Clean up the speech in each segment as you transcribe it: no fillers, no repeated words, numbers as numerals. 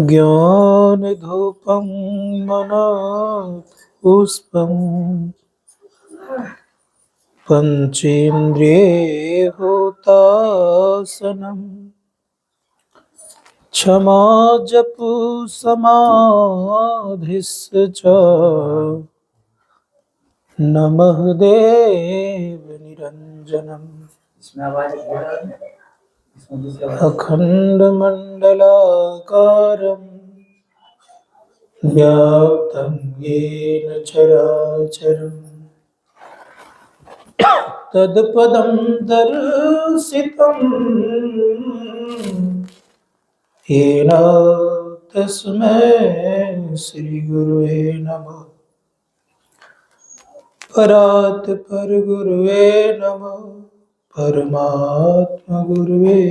ज्ञान धूपम मनात् पुष्पम पंचेन्द्रिय होतासनम क्षमा जपु समाधिश्च नमः देव निरंजनम अखंड मंडलाकारं व्याप्तं येन चराचरम् तत्पदं दर्शितं येन तस्मै श्री गुरुवे नमः। परात् परगुरुवे नमः। परमात्मा गुरुवे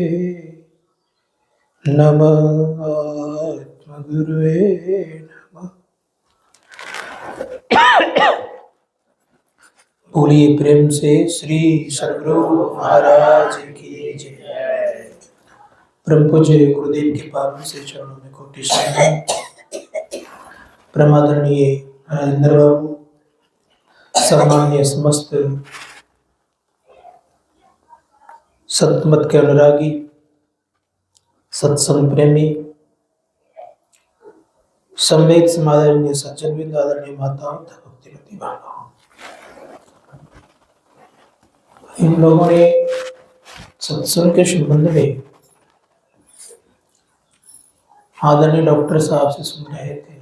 नमः। आत्मा गुरुवे नमः। बोलिए प्रेम से श्री सद्गुरु महाराज की जय। परम पूज्य गुरुदेव के पावन से चरणों में कोटि शरण। परमादरणीय नरेंद्र बाबू, सम्मान्य समस्त सतमत के अनुरागी, सत्संग प्रेमी, संवेद समादरणीय सज्जनवृंद, आदरणीय माताओं तथा भक्तिमती बहनों, इन लोगों ने सत्संग के संबंध में आदरणीय डॉक्टर साहब से सुन रहे थे।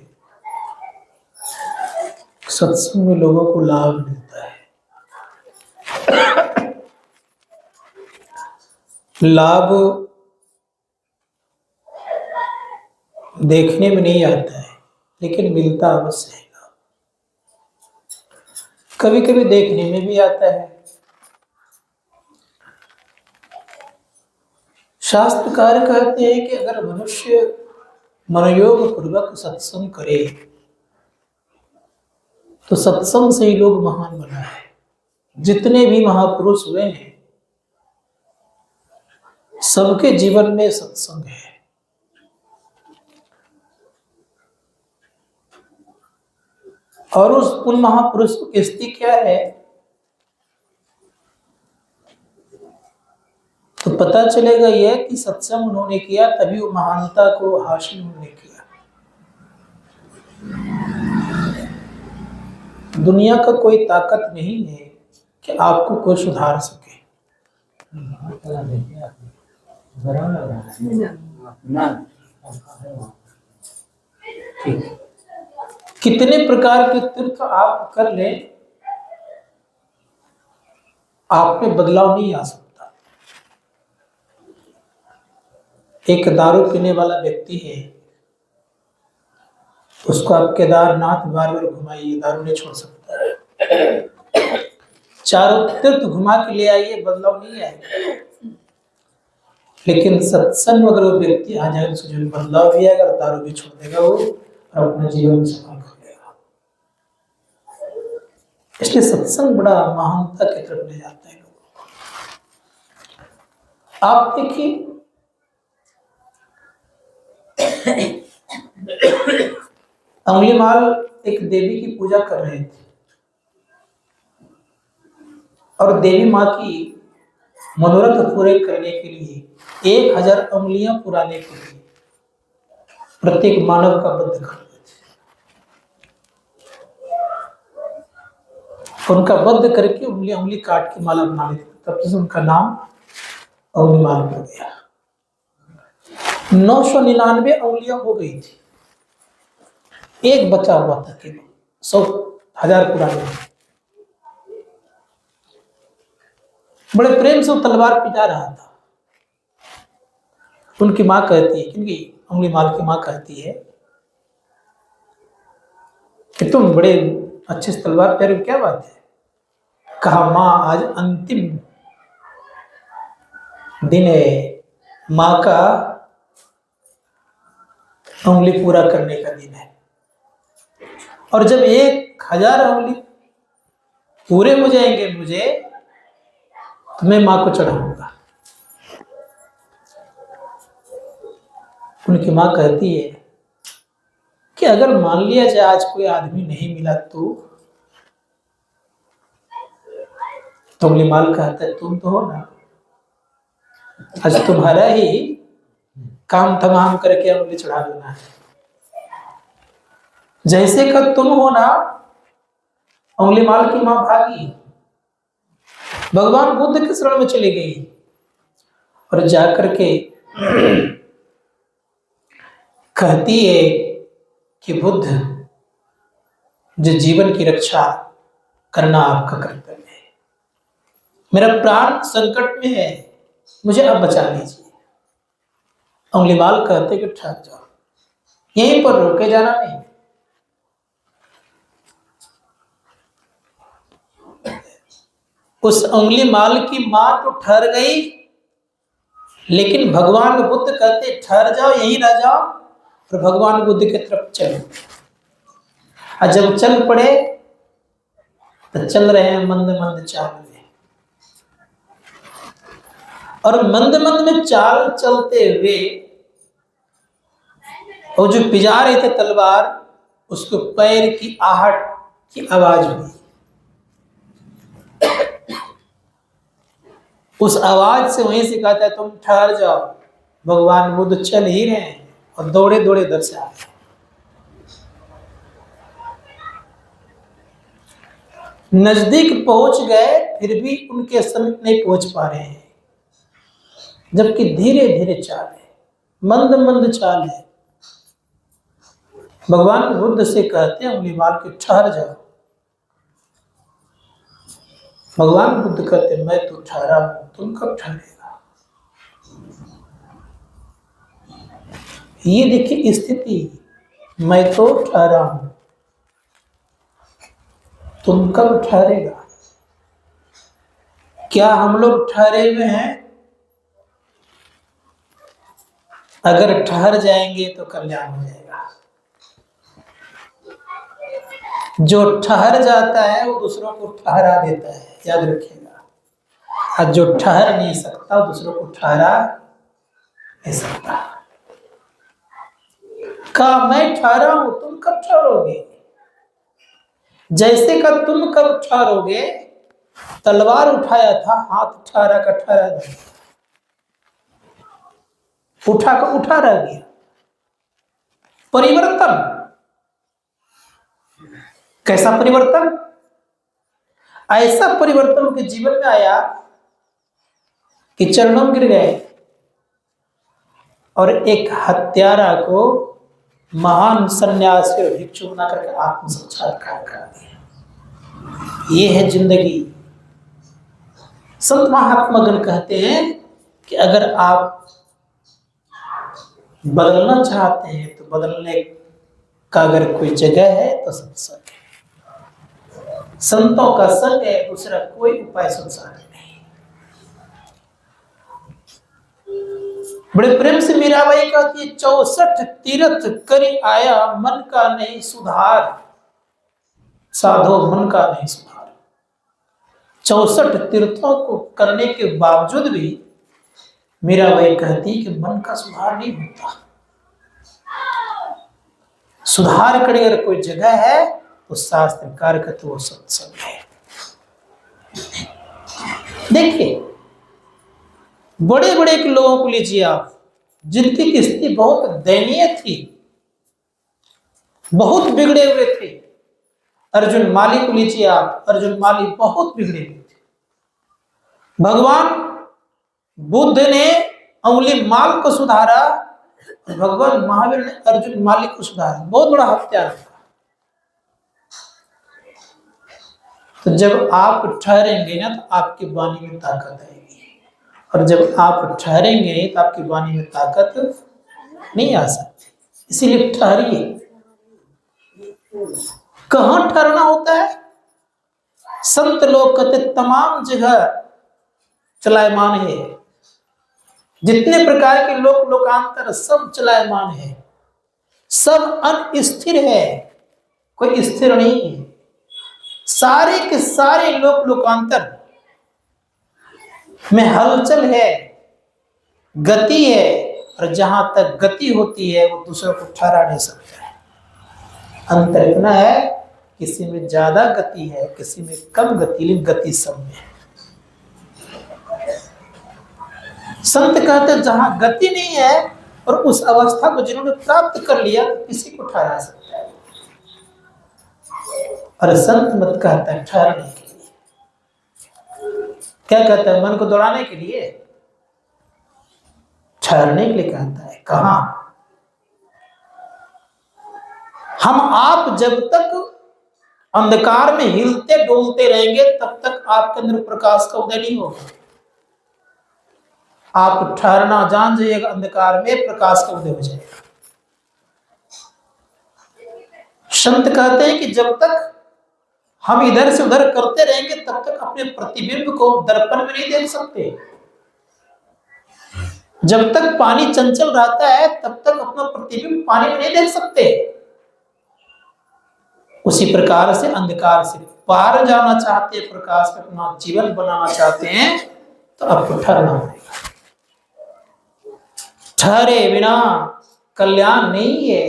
सत्संग में लोगों को लाभ मिलता है। लाभ देखने में नहीं आता है, लेकिन मिलता अवश्य है। कभी कभी देखने में भी आता है। शास्त्रकार कहते हैं कि अगर मनुष्य मनोयोग पूर्वक सत्संग करे तो सत्संग से ही लोग महान बना है। जितने भी महापुरुष हुए हैं सबके जीवन में सत्संग है। और उन महापुरुष की स्थिति क्या है तो पता चलेगा यह कि सत्संग उन्होंने किया, तभी वो महानता को हासिल उन्होंने किया। दुनिया का कोई ताकत नहीं है कि आपको कोई सुधार सके। कितने प्रकार के तीर्थ आप कर ले, आप में बदलाव नहीं आ सकता। एक दारू पीने वाला व्यक्ति है, उसको आप केदारनाथ बार बार घुमाइए, दारू नहीं छोड़ सकता है। चारों तीर्थ घुमा के ले आइए, बदलाव नहीं आएगा। लेकिन सत्संग अगर वो व्यक्ति आ जाए, उसको जो बदलाव भी आएगा, दारू भी छोड़ देगा वो, और अपने जीवन में सफल कर लेगा। इसलिए सत्संग बड़ा महानता की तरफ ले जाता है लोगों को। आप देखिए, अंगुलीमाल एक देवी की पूजा कर रहे थे और देवी माँ की मनोरथ पूरे करने के लिए 1000 अंगुलियां पुराने के लिए प्रत्येक मानव का वध करते थे। उनका वध करके उंगली उंगली काट के माला बना लेते, तब से उनका नाम अंगुलीमाल हो गया। 999 अंगुलियां हो गई थी, एक बचा हुआ था केवल 100,000 पुराने। बड़े प्रेम से वो तलवार पिटा रहा था। उनकी माँ कहती है, क्योंकि अंगुलीमाल की माँ कहती है कि तुम बड़े अच्छे से तलवार प्यारे, क्या बात है? कहा माँ आज अंतिम दिन है, माँ का उंगली पूरा करने का दिन है। और जब 1000 उंगली पूरे हो जाएंगे मुझे, तो मैं मां को चढ़ाऊंगा। उनकी मां कहती है कि अगर मान लिया जाए आज कोई आदमी नहीं मिला तो उंगली माल कहता है तुम तो हो ना, आज तुम्हारा ही काम तमाम करके उंगली चढ़ा देना है। जैसे कि तुम हो ना, उंगली माल की मां भागी, भगवान बुद्ध के शरण में चली गई और जाकर के कहती है कि बुद्ध, जो जीवन की रक्षा करना आपका कर्तव्य है, मेरा प्राण संकट में है, मुझे अब बचा लीजिए। उंगलीमाल कहते कि ठहर जाओ, यहीं पर रोके जाना नहीं। उस उंगलीमाल की मां तो ठहर गई, लेकिन भगवान बुद्ध कहते ठहर जाओ, यहीं रह जाओ, और भगवान बुद्ध की तरफ चलो। और जब चल पड़े तो चल रहे हैं मंद मंद चाल में, और मंद मंद में चाल चलते हुए और जो पिजा रहे थे तलवार, उसको पैर की आहट की आवाज हुई। उस आवाज से वहीं से कहता है तुम ठहर जाओ। भगवान बुद्ध चल ही रहे हैं और दौड़े दौड़े इधर से आ गए। नजदीक पहुंच गए, फिर भी उनके समीप नहीं पहुंच पा रहे हैं, जबकि धीरे धीरे चाल है, मंद मंद चाल है। भगवान बुद्ध से कहते हैं उंगलीमाल के ठहर जाओ। भगवान बुद्ध कहते मैं तो ठहरा हूं, तुम कब ठहरेगा। ये देखिए स्थिति, मैं तो ठहरा हूं, तुम कब ठहरेगा। क्या हम लोग ठहरे हुए हैं? अगर ठहर जाएंगे तो कल्याण हो जाएगा। जो ठहर जाता है वो दूसरों को ठहरा देता है, याद रखिएगा। और जो ठहर नहीं सकता वो दूसरों को ठहरा नहीं सकता। कहा मैं ठहरा हूं, तुम कब ठहरोगे। जैसे का तुम कब ठहरोगे, तलवार उठाया था, हाथ ठहरा का ठहरा गया, उठा का उठा रह गया। परिवर्तन, कैसा परिवर्तन। ऐसा परिवर्तन उनके जीवन में आया कि चरणों में गिर गए और एक हत्यारा को महान सन्यासी और भिक्षु बना करके आत्म साक्षात्कार कर दिया। ये है जिंदगी। संत महात्मागण कहते हैं कि अगर आप बदलना चाहते हैं तो बदलने का अगर कोई जगह है तो सत्संग है, संतों का संग है, दूसरा कोई उपाय संसार में नहीं। बड़े प्रेम से मीराबाई कहती है 64 तीर्थ करी आया, मन का नहीं सुधार, साधो मन का नहीं सुधार। 64 तीर्थों को करने के बावजूद भी मीराबाई कहती कि मन का सुधार नहीं होता। सुधार करने अगर कोई जगह है तो शास्त्रकार का तो वो सत्संग है। देखिए बड़े बड़े के लोगों को लीजिए आप, जिनकी की स्थिति बहुत दयनीय थी, बहुत बिगड़े हुए थे। अर्जुन माली को लीजिए आप, अर्जुन माली बहुत बिगड़े हुए थे। भगवान बुद्ध ने उंगली माल को सुधारा, भगवान महावीर ने अर्जुन माली को सुधारा। बहुत बड़ा हत्यारा था। तो जब आप ठहरेंगे ना तो आपकी वाणी में ताकत आएगी, और जब आप ठहरेंगे नहीं तो आपकी वाणी में ताकत नहीं आ सकती। इसीलिए ठहरिए। कहां ठहरना होता है? संत लोग कहते तमाम जगह चलायमान है, जितने प्रकार के लोक लोकांतर सब चलायमान है, सब अस्थिर है, कोई स्थिर नहीं है। सारे के सारे लोक लोकांतर में हलचल है, गति है, और जहां तक गति होती है वो दूसरों को ठहरा नहीं सकता है। अंतर इतना है, किसी में ज्यादा गति है, किसी में कम गति, लेकिन गति सब में है। संत कहते हैं जहां गति नहीं है और उस अवस्था को जिन्होंने प्राप्त कर लिया तो किसी को ठहरा सकता है। और संत मत कहता है ठहरने के लिए। क्या कहता है? मन को दौड़ाने के लिए, ठहरने के लिए कहता है। कहां? हम आप जब तक अंधकार में हिलते डोलते रहेंगे तब तक आपके अंदर प्रकाश का उदय नहीं होगा। आप ठहरना जान जाइएगा, अंधकार में प्रकाश का उदय हो जाएगा। संत कहते हैं कि जब तक हम इधर से उधर करते रहेंगे तब तक अपने प्रतिबिंब को दर्पण में नहीं देख सकते। जब तक पानी चंचल रहता है तब तक अपना प्रतिबिंब पानी में नहीं देख सकते। उसी प्रकार से अंधकार से पार जाना चाहते हैं, प्रकाश में अपना जीवन बनाना चाहते हैं, तो आपको ठहरना पड़ेगा। ठहरे बिना कल्याण नहीं है,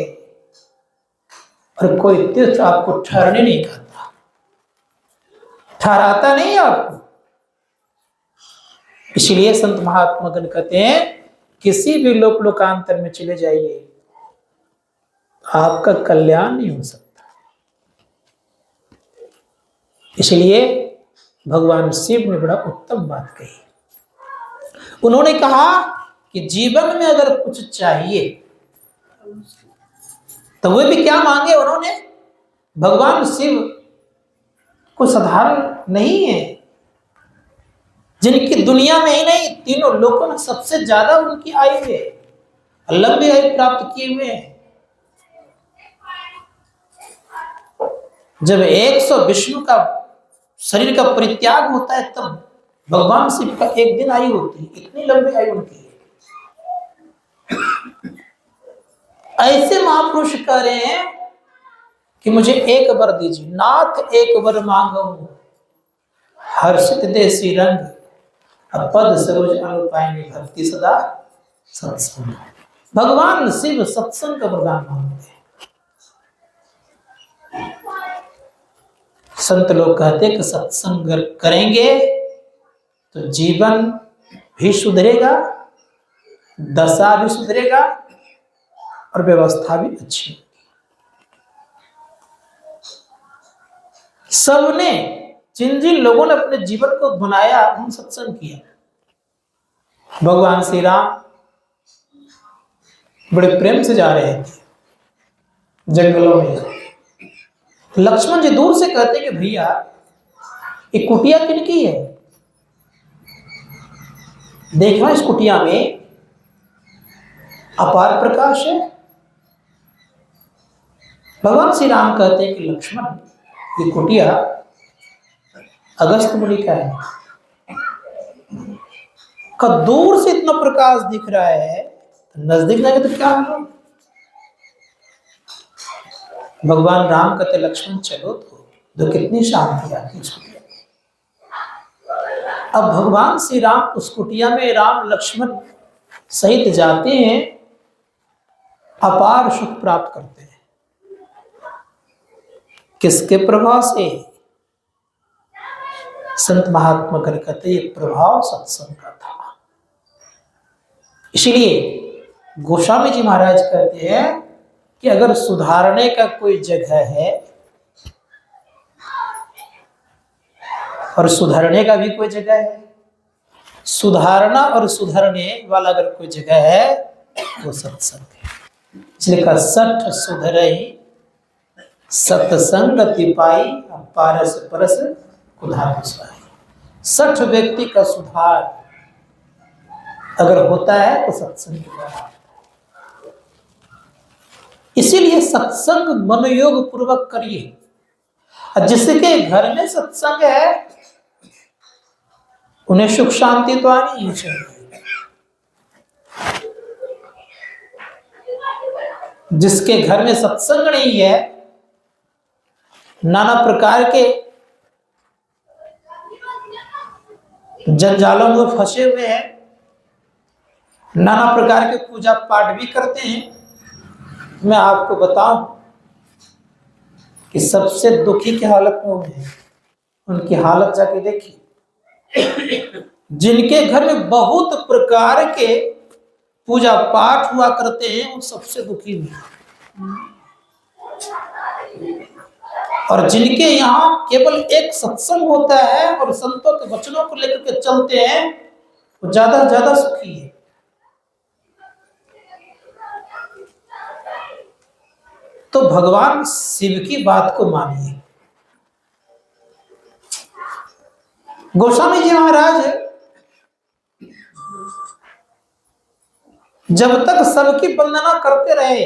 और कोई तीर्थ आपको ठहरने नहीं कहता, ठहराता नहीं आपको। इसलिए संत महात्मा गण कहते हैं किसी भी लोक लोकांतर में चले जाइए, आपका कल्याण नहीं हो सकता। इसलिए भगवान शिव ने बड़ा उत्तम बात कही। उन्होंने कहा कि जीवन में अगर कुछ चाहिए तो वे भी क्या मांगे उन्होंने? भगवान शिव को साधारण नहीं है, जिनकी दुनिया में ही नहीं तीनों लोकों में सबसे ज्यादा उनकी आयु है, लंबी आयु प्राप्त किए हुए हैं। जब 100 विष्णु का शरीर का परित्याग होता है तब भगवान शिव का एक दिन आयु होती है, इतनी लंबी आयु उनकी है। ऐसे महापुरुष कह रहे हैं कि मुझे एक वर दीजिए, नाथ एक वर मांगो, हर्षित देसी रंग, पद सरोज अनुपाएंगे भक्ति सदा सत्संग। भगवान शिव सत्संग का वरदान मांगते हैं। संत लोग कहते हैं कि सत्संग करेंगे तो जीवन भी सुधरेगा, दशा भी सुधरेगा और व्यवस्था भी अच्छी। सबने जिन जिन लोगों ने अपने जीवन को बनाया उन सत्संग किया। भगवान श्री राम बड़े प्रेम से जा रहे थे जंगलों में। लक्ष्मण जी दूर से कहते कि भैया ये कुटिया किनकी है? देखना इस कुटिया में अपार प्रकाश है। भगवान श्री राम कहते हैं कि लक्ष्मण ये कुटिया अगस्त मुनि का है। का दूर से इतना प्रकाश दिख रहा है, नजदीक जाएंगे तो क्या होगा? भगवान राम कहते लक्ष्मण चलो तो कितनी शांति आती है। अब भगवान श्री राम उस कुटिया में राम लक्ष्मण सहित जाते हैं, अपार सुख प्राप्त करते हैं। किसके प्रभाव से? संत महात्मा कर कहते ये प्रभाव सत्संग का था। इसलिए गोस्वामी जी महाराज कहते हैं कि अगर सुधारने का कोई जगह है और सुधरने का भी कोई जगह है, सुधारना और सुधरने वाला अगर कोई जगह है वो सत्संग है। इसलिए कहा सठ सुधरहि सत्संगति पाई, पारस परस कुधार सुहाई। 60 व्यक्ति का सुधार अगर होता है तो सत्संग के द्वारा। इसीलिए सत्संग मनोयोग पूर्वक करिए। जिसके घर में सत्संग है उन्हें सुख शांति तो आनी ही चाहिए। जिसके घर में सत्संग नहीं है नाना प्रकार के जंजालों में फंसे हुए हैं, नाना प्रकार के पूजा पाठ भी करते हैं। मैं आपको बताऊं कि सबसे दुखी की हालत में वो है, उनकी हालत जाके देखिए। जिनके घर में बहुत प्रकार के पूजा पाठ हुआ करते हैं, वो सबसे दुखी हुए। और जिनके यहाँ केवल एक सत्संग होता है और संतों के वचनों को लेकर के चलते हैं, वो ज्यादा ज्यादा सुखी है। तो भगवान शिव की बात को मानिए। गोस्वामी जी महाराज जब तक सबकी वंदना करते रहे,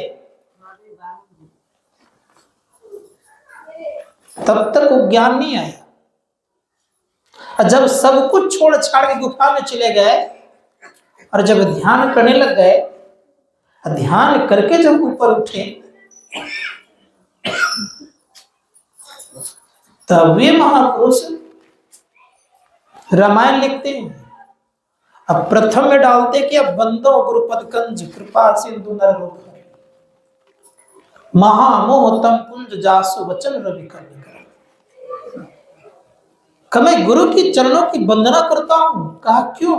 तब तक वो ज्ञान नहीं आया। और जब सब कुछ छोड़ छाड़ के गुफा में चले गए और जब ध्यान करने लग गए, ध्यान करके जब ऊपर उठे, तब वे महापुरुष रामायण लिखते हैं। अब प्रथम में डालते कि अब बंदो गुरुपद कंज कृपा सिंधु नर रूप महामोह तम कुंज जासु वचन रवि कर। मैं गुरु की चरणों की वंदना करता हूं। कहा क्यों?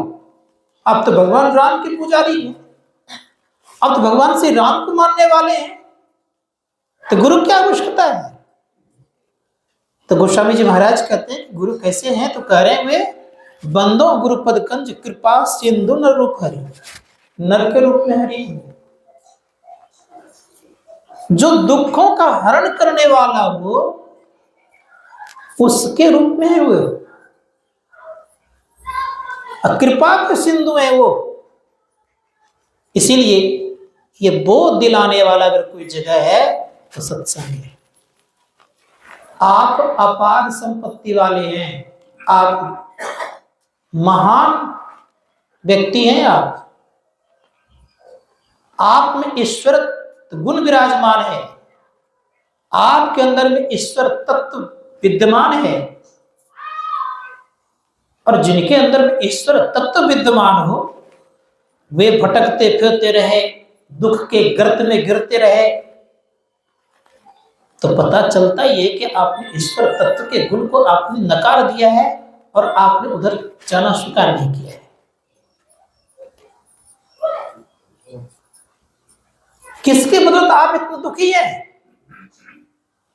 आप तो भगवान राम के पुजारी हैं, आप तो भगवान श्री राम को मानने वाले हैं, तो गुरु क्या आवश्यकता है? तो गोस्वामी जी महाराज कहते हैं गुरु कैसे हैं? तो कह रहे हैं वे बंदो गुरुपद कंज कृपा सिंधु नर रूप हरि, नर के रूप में हरि, जो दुखों का हरण करने वाला हो उसके रूप में है वो, कृपा के सिंधु है वो। इसीलिए ये बोध दिलाने वाला अगर कोई जगह है तो सत्संग है। आप अपार संपत्ति वाले हैं, आप महान व्यक्ति हैं, आप में ईश्वर गुण विराजमान है, आपके अंदर में ईश्वर तत्व विद्यमान है। और जिनके अंदर में ईश्वर तत्व विद्यमान हो, वे भटकते फिरते रहे, दुख के गर्त में गिरते रहे, तो पता चलता ही है कि आपने ईश्वर तत्व के गुण को आपने नकार दिया है और आपने उधर जाना स्वीकार नहीं किया है। किसके बदौलत आप इतने दुखी हैं?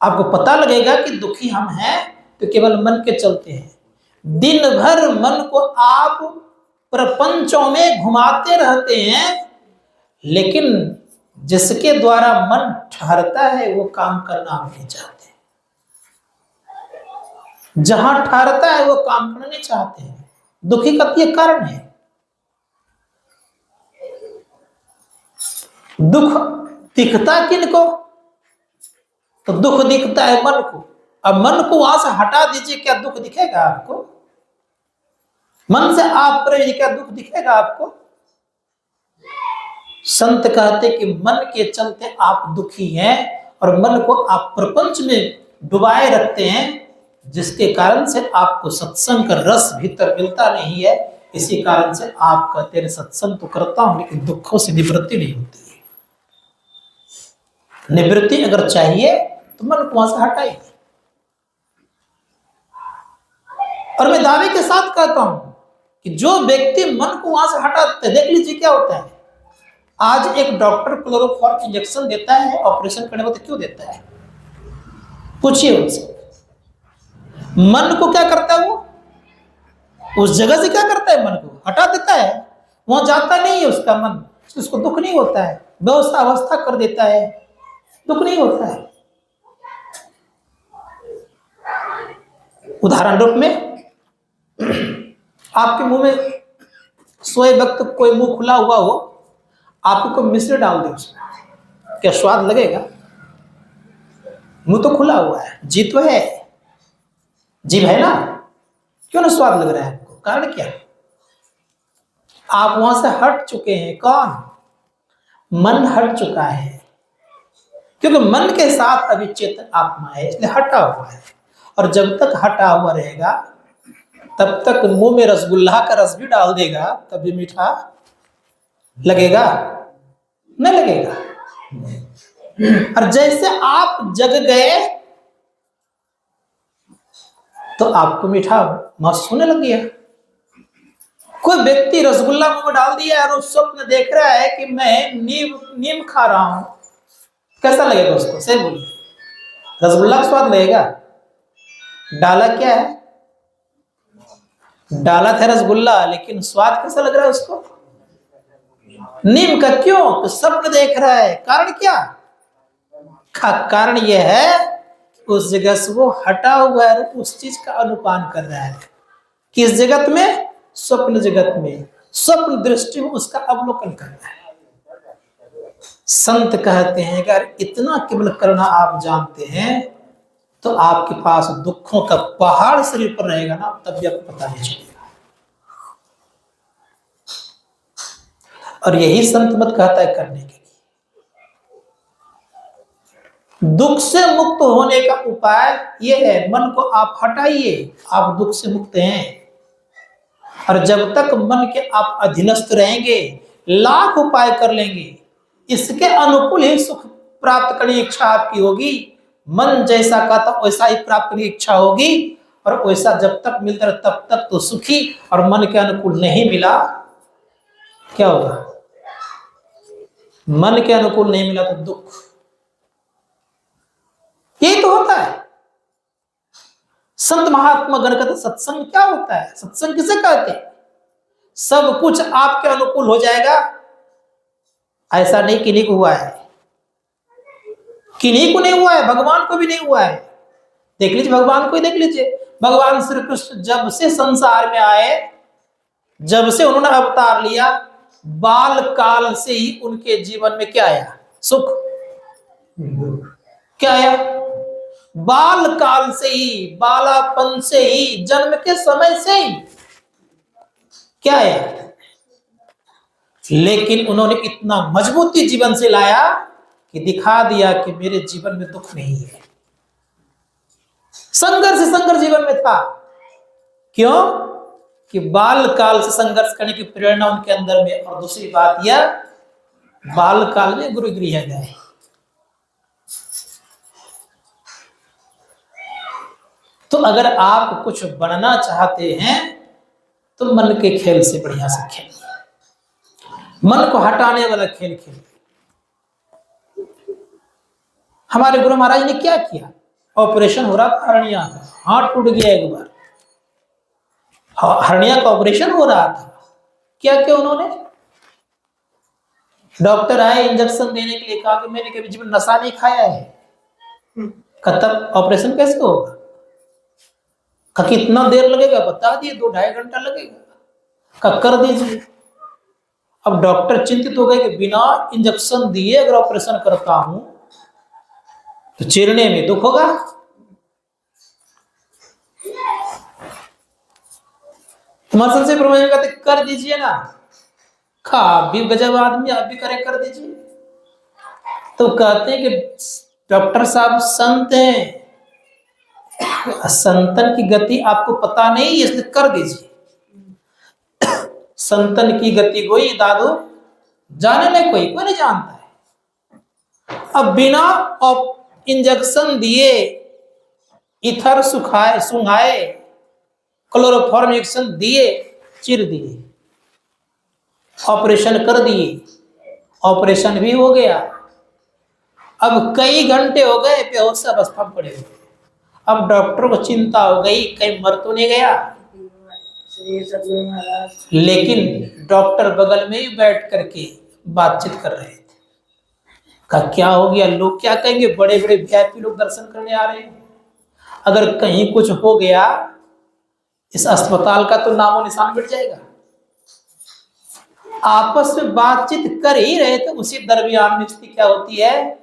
आपको पता लगेगा कि दुखी हम हैं तो केवल मन के चलते हैं। दिन भर मन को आप प्रपंचों में घुमाते रहते हैं, लेकिन जिसके द्वारा मन ठहरता है वो काम करना आप नहीं चाहते। जहां ठहरता है वो काम करना नहीं चाहते हैं। दुखी का ये कारण है। दुख दिखता किनको? तो दुख दिखता है मन को। अब मन को वहां से हटा दीजिए, क्या दुख दिखेगा आपको? मन से आप परे, क्या दुख दिखेगा आपको? संत कहते कि मन के चलते आप दुखी हैं और मन को आप प्रपंच में डुबाए रखते हैं, जिसके कारण से आपको सत्संग का रस भीतर मिलता नहीं है। इसी कारण से आप कहते हैं सत्संग तो करता हूं लेकिन दुखों से निवृत्ति नहीं होती है। निवृत्ति अगर चाहिए तो मन को वहां से हटाइए। और मैं दावे के साथ कहता हूं कि जो व्यक्ति मन को वहां से हटा देते, देख लीजिए क्या होता है। आज एक डॉक्टर क्लोरोफॉर्म इंजेक्शन देता है ऑपरेशन करने वक्त, क्यों देता है? पूछिए उनसे। मन को क्या करता है? वो उस जगह से क्या करता है? मन को हटा देता है, वहां जाता नहीं है उसका मन, उसको दुख नहीं होता है, व्यवस्था अवस्था कर देता है, दुख नहीं होता है। उदाहरण रूप में आपके मुंह में सोए वक्त कोई मुंह खुला हुआ हो, आपको मिश्री डाल दे उसमें, क्या स्वाद लगेगा? मुंह तो खुला हुआ है, जीभ तो है, जीभ है ना, क्यों ना स्वाद लग रहा है आपको? कारण क्या? आप वहां से हट चुके हैं। कौन? मन हट चुका है। क्योंकि मन के साथ अभी चेतन आत्मा है, इसलिए हटा हुआ है। और जब तक हटा हुआ रहेगा तब तक मुंह में रसगुल्ला का रस भी डाल देगा तब भी मीठा लगेगा? नहीं लगेगा। और जैसे आप जग गए तो आपको मीठा महसूस होने लग गया। कोई व्यक्ति रसगुल्ला मुंह में डाल दिया और उस स्वप्न देख रहा है कि मैं नीम खा रहा हूं, कैसा लगेगा उसको? सही बोलिए, रसगुल्ला का स्वाद लगेगा? डाला क्या है? डाला था रसगुल्ला, लेकिन स्वाद कैसा लग रहा है उसको? नीम का। क्यों? तो स्वप्न देख रहा है। कारण क्या? कारण यह है उस जगह से वो हटा हुआ है, उस चीज का अनुपान कर रहा है। किस जगत में? स्वप्न जगत में, स्वप्न दृष्टि में उसका अवलोकन कर रहा है। संत कहते हैं अगर इतना केवल करना आप जानते हैं तो आपके पास दुखों का पहाड़ शरीर पर रहेगा ना, तब भी आपको पता नहीं चलेगा। और यही संत मत कहता है करने के लिए। दुख से मुक्त होने का उपाय यह है, मन को आप हटाइए, आप दुख से मुक्त हैं। और जब तक मन के आप अधीनस्थ रहेंगे, लाख उपाय कर लेंगे, इसके अनुकूल ही सुख प्राप्त करने की इच्छा आपकी होगी। मन जैसा कहता वैसा ही प्राप्त करने की इच्छा होगी, और वैसा जब तक मिलता रहे तब तक तो सुखी, और मन के अनुकूल नहीं मिला क्या होगा? मन के अनुकूल नहीं मिला तो दुख। यही तो होता है। संत महात्मा गण का सत्संग क्या होता है? सत्संग किसे कहते हैं? सब कुछ आपके अनुकूल हो जाएगा, ऐसा नहीं किन्हीं को हुआ है। किन्हीं को नहीं हुआ है, भगवान को भी नहीं हुआ है। देख लीजिए, भगवान को ही देख लीजिए। भगवान श्री कृष्ण जब से संसार में आए, जब से उन्होंने अवतार लिया, बाल काल से ही उनके जीवन में क्या आया? सुख। क्या आया? बाल काल से ही, बालापन से ही, जन्म के समय से ही क्या आया? लेकिन उन्होंने इतना मजबूती जीवन से लाया कि दिखा दिया कि मेरे जीवन में दुख नहीं है। संघर्ष जीवन में था। क्यों? कि बाल काल से संघर्ष करने की प्रेरणा उनके अंदर में। और दूसरी बात यह, बाल काल में गुरु गृह गए। तो अगर आप कुछ बनना चाहते हैं तो मन के खेल से बढ़िया से खेलिए, मन को हटाने वाला खेल खेलिए। हमारे गुरु महाराज ने क्या किया? ऑपरेशन हो रहा था हरनिया का, हाथ टूट गया एक बार, हरनिया का ऑपरेशन हो रहा था। क्या किया उन्होंने? डॉक्टर आए इंजेक्शन देने के लिए, कहा कि मैंने कभी जीवन नशा नहीं खाया है। तब ऑपरेशन कैसे होगा? का कितना देर लगेगा? बता दिए 2-2.5 घंटा लगेगा। का कर दीजिए। अब डॉक्टर चिंतित हो गए कि बिना इंजेक्शन दिए अगर ऑपरेशन करता हूं तो चीरने में दुख होगा। तुम्हारे संशय प्रबंधन कहते कर दीजिए ना। आप भी गजब आदमी, आप भी करे, कर दीजिए। तो कहते हैं कि डॉक्टर साहब संत हैं, संतन की गति आपको पता नहीं, इसलिए कर दीजिए। संतन की गति कोई दादू जाने नहीं, कोई नहीं जानता है। अब बिना इंजेक्शन दिए, इथर सुखाए सुंघाए, क्लोरोफॉर्म इंजेक्शन दिए, चिर दिए, ऑपरेशन कर दिए। ऑपरेशन भी हो गया। अब कई घंटे हो गए बेहोश अवस्था में पड़े हुए। अब डॉक्टर को चिंता हो गई कहीं मर तो नहीं गया। लेकिन डॉक्टर बगल में ही बैठ करके बातचीत कर रहे थे। का क्या हो गया? लोग क्या कहेंगे? बड़े बड़े वीआईपी लोग दर्शन करने आ रहे हैं, अगर कहीं कुछ हो गया इस अस्पताल का तो नामो निशान मिट जाएगा। आपस में बातचीत कर ही रहे थे, उसी दरमियान में स्थिति क्या होती है?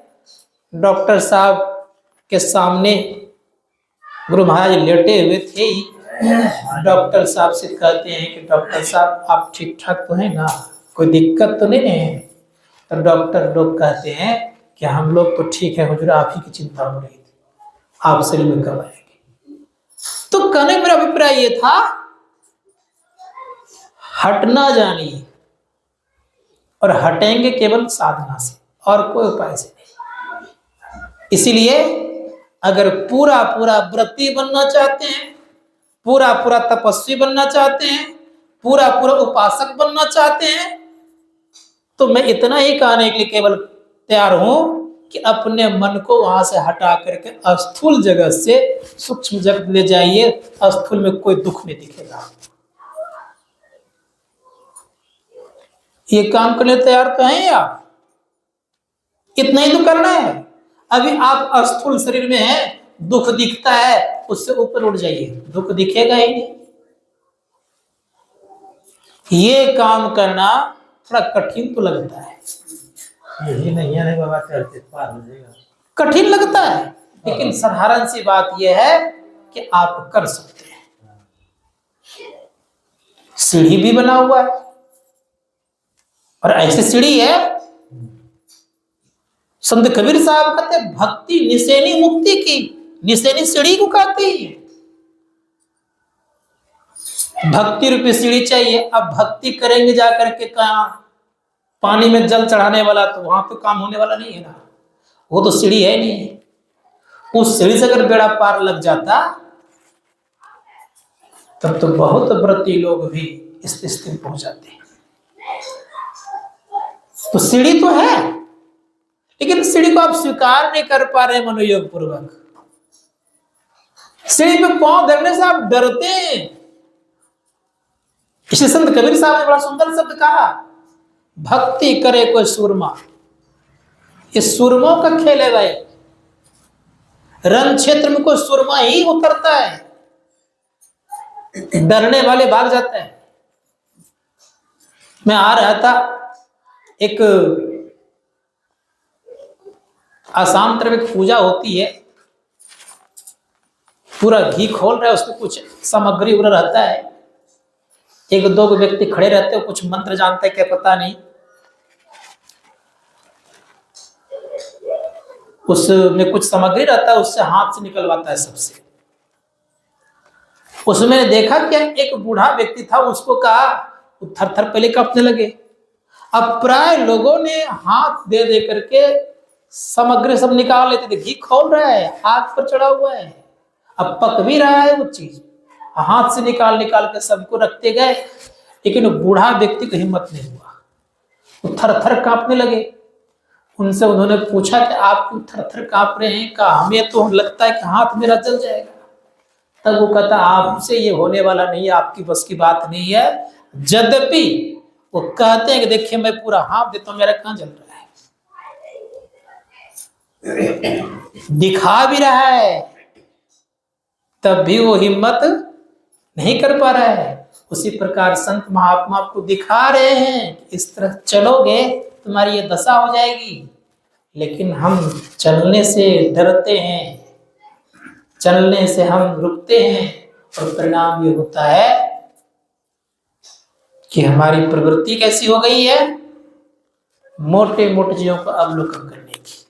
डॉक्टर साहब के सामने गुरु महाराज लेटे हुए थे ही, डॉक्टर साहब से कहते हैं कि डॉक्टर साहब आप ठीक ठाक तो हैं ना, कोई दिक्कत तो नहीं है? तो डॉक्टर लोग कहते हैं कि हम लोग तो ठीक है हुजूर, आप ही की चिंता हो रही थी, आप शरीर में कब आएंगे। तो कहने का मेरा अभिप्राय ये था, हटना जानिए और हटेंगे केवल साधना से और कोई उपाय से नहीं। इसीलिए अगर पूरा पूरा व्रती बनना चाहते हैं, पूरा पूरा तपस्वी बनना चाहते हैं, पूरा पूरा उपासक बनना चाहते हैं, तो मैं इतना ही कहने के लिए केवल तैयार हूं कि अपने मन को वहां से हटा करके स्थूल जगत से सूक्ष्म जगत ले जाइए। स्थूल में कोई दुख नहीं दिखेगा। ये काम करने तैयार तो हैं आप? इतना ही तो करना है। अभी आप स्थूल शरीर में हैं, दुख दिखता है, उससे ऊपर उठ जाइए, दुख दिखेगा ही नहीं। ये काम करना थोड़ा कठिन तो लगता है, यही नहीं है बाबा, चलते पार हो जाएगा। कठिन लगता है, लेकिन साधारण सी बात यह है कि आप कर सकते हैं। सीढ़ी भी बना हुआ है और ऐसी सीढ़ी है, संत कबीर साहब कहते भक्ति निसेनी मुक्ति की, निसेनी सीढ़ी को कहती है। भक्ति रूपी सीढ़ी चाहिए। अब भक्ति करेंगे जाकर के कहा पानी में जल चढ़ाने वाला, तो वहां तो काम होने वाला नहीं है ना, वो तो सीढ़ी है नहीं। उस सीढ़ी से अगर बेड़ा पार लग जाता तब तो बहुत व्रती लोग भी इस स्थिति में पहुंच जाते हैं। तो सीढ़ी तो है, लेकिन सीढ़ी को आप स्वीकार नहीं कर पा रहे मनोयोग पूर्वक। सीढ़ी पे पांव धरने से आप डरते हैं। इसलिए संत कबीर साहब ने बड़ा सुंदर शब्द कहा, भक्ति करे कोई सूरमा। ये सूरमों का खेल है भाई। रण क्षेत्र में कोई सूरमा ही उतरता है, डरने वाले भाग जाते हैं। मैं आ रहा था, एक आसाम तरफ एक पूजा होती है, पूरा घी खोल रहा है, उसमें कुछ सामग्री उड़ा रहता है, एक दो व्यक्ति खड़े रहते हो, कुछ मंत्र जानते हैं क्या पता नहीं, उसमें कुछ सामग्री रहता है, उससे हाथ से निकलवाता है सबसे। उसमें देखा क्या, एक बूढ़ा व्यक्ति था, उसको कहा, थर थर पहले कांपने लगे। अब प्राय लोगों ने हाथ दे दे करके सामग्री सब निकाल लेते थे। घी खोल रहा है, आग पर चढ़ा हुआ है, अब पक भी रहा है वो चीज, हाथ से निकाल निकाल के सबको रखते गए, लेकिन बूढ़ा व्यक्ति को हिम्मत नहीं हुआ, वो थर थर कांपने लगे। उनसे उन्होंने पूछा कि आप क्यों थर थर कांप रहे हैं? कहा हमें तो लगता है कि हाथ मेरा जल जाएगा। तब वो कहता आपसे ये होने वाला नहीं है, आपकी बस की बात नहीं है। यद्यपि वो कहते हैं कि देखिए मैं पूरा हाथ देता हूं, मेरा कहां जल रहा है, दिखा भी रहा है, तब भी वो हिम्मत नहीं कर पा रहा है। उसी प्रकार संत महात्मा आपको दिखा रहे हैं कि इस तरह चलोगे तुम्हारी ये दशा हो जाएगी, लेकिन हम चलने से डरते हैं, चलने से हम रुकते हैं, और परिणाम ये होता है कि हमारी प्रवृत्ति कैसी हो गई है, मोटे मोटे चीजों को अवलोकन करने की,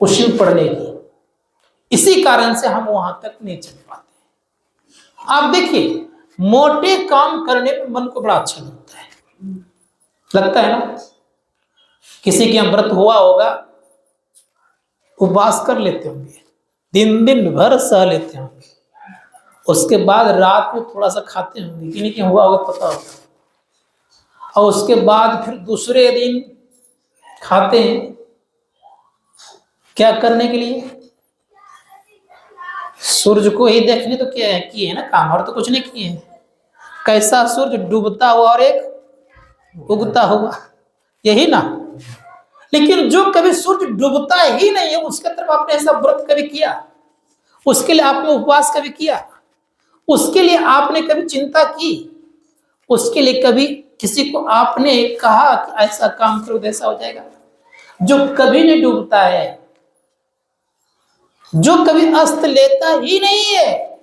उछल पड़ने की। इसी कारण से हम वहां तक नहीं चल पाते। आप देखिए, मोटे काम करने में मन को बड़ा अच्छा लगता है ना। किसी के यहाँ व्रत हुआ होगा, उपवास कर लेते होंगे, दिन दिन भर सह लेते होंगे, उसके बाद रात में थोड़ा सा खाते होंगे, कि नहीं हुआ होगा पता होगा, और उसके बाद फिर दूसरे दिन खाते हैं। क्या करने के लिए? सूरज को ही देखने तो क्या किए है ना काम, और तो कुछ नहीं किए हैं। कैसा सूरज डूबता हुआ और एक उगता हुआ, यही ना। लेकिन जो कभी सूरज डूबता ही नहीं है, उसके तरफ आपने ऐसा व्रत कभी किया? उसके लिए आपने उपवास कभी किया? उसके लिए आपने कभी चिंता की? उसके लिए कभी किसी को आपने कहा कि ऐसा काम करो ऐसा हो जाएगा? जो कभी नहीं डूबता है, जो कभी अस्त लेता ही नहीं है,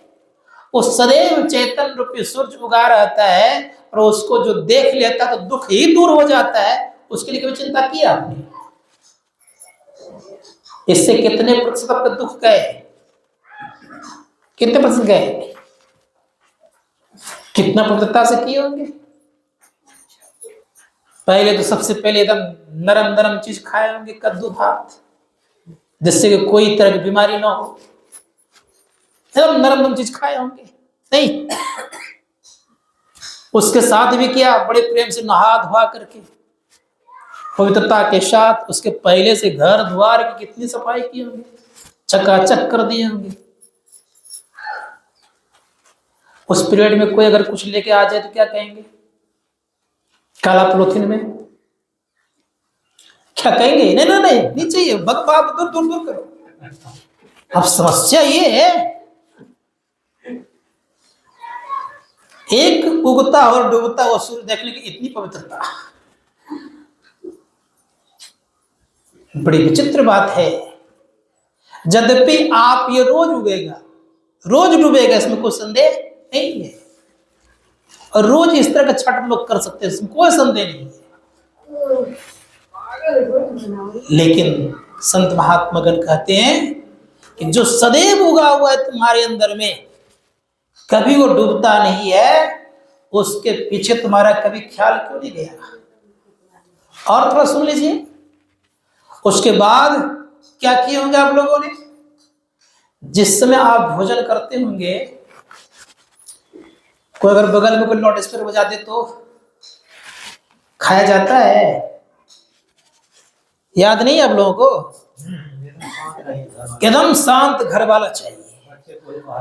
वो सदैव चेतन रूपी सूरज उगा रहता है, और उसको जो देख लेता तो दुख ही दूर हो जाता है। उसके लिए कभी चिंता की आपने? इससे कितने प्रतिशत आपके दुख गए? कितने प्रतिशत गए? कितना पवित्रता से किए होंगे? पहले तो सबसे पहले एकदम नरम नरम चीज खाए होंगे, कद्दू भात, जिससे कि कोई तरह की बीमारी ना हो। एकदम नरम नरम चीज खाए होंगे, नहीं? उसके साथ भी किया, बड़े प्रेम से नहा धोआ करके पवित्रता के साथ उसके पहले से घर द्वार की कितनी सफाई की होंगी, चकाचक कर दिए होंगे। उस पीरियड में कोई अगर कुछ लेके आ जाए तो क्या कहेंगे? काला पॉलिथीन में क्या कहेंगे? नहीं नहीं नहीं, नहीं चाहिए, बात दूर दूर दूर करो। अब समस्या ये है, एक उगता और डूबता हुआ सूर्य देखने की इतनी पवित्रता, बड़ी विचित्र बात है। यद्यपि आप ये रोज उगेगा, रोज डूबेगा, इसमें कोई संदेह नहीं है, और रोज इस तरह का छठ लोग कर सकते हैं, इसमें कोई संदेह नहीं है। लेकिन संत महात्मागण कहते हैं कि जो सदैव उगा हुआ है तुम्हारे अंदर में, कभी वो डूबता नहीं है, उसके पीछे तुम्हारा कभी ख्याल क्यों नहीं गया? और थोड़ा सुन लीजिए। उसके बाद क्या किए होंगे आप लोगों ने? जिस समय आप भोजन करते होंगे, कोई अगर बगल में कोई लाउड स्पीकर बजा दे तो खाया जाता है? याद नहीं आप लोगों को? एकदम शांत घर वाला चाहिए।